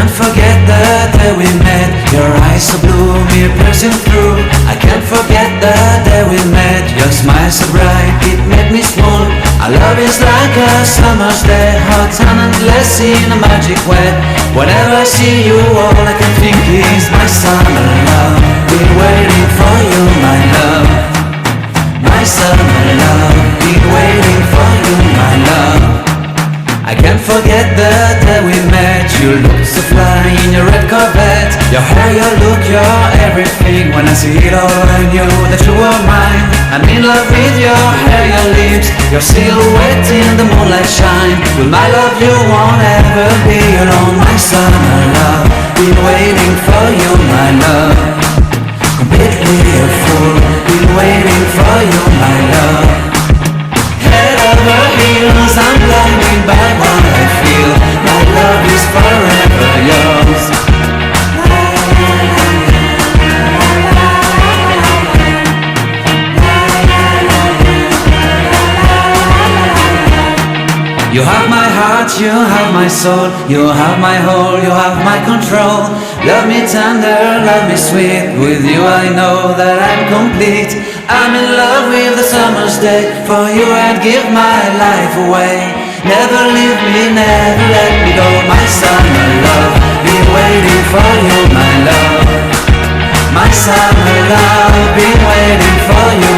can't forget the day we met. Your eyes so blue, me piercing through. I can't forget the day we met. Your smile so bright, it made me swoon. Our love is like a summer's day, hot and endless in a magic way. Whenever I see you, all I can think is my summer love. Been waiting for you, my love. My summer love. Been waiting for you, my love. I can't forget the day we met. You looked so fly in your red Corvette. Your hair, your look, your everything. When I see it all, I knew that you were mine. I'm in love with your hair, your lips, your silhouette in the moonlight shine. With my love you won't ever be alone. My summer love, been waiting for you, my love. Completely a fool, been waiting for you, my love. Head over heels, I'm blinded by what I feel. My love is forever yours. You have my heart, you have my soul, you have my whole, you have my control. Love me tender, love me sweet. With you I know that I'm complete. I'm in love with the summer's day. For you I'd give my life away. Never leave me, never let me go. My summer love, been waiting for you, my love. My summer love, been waiting for you,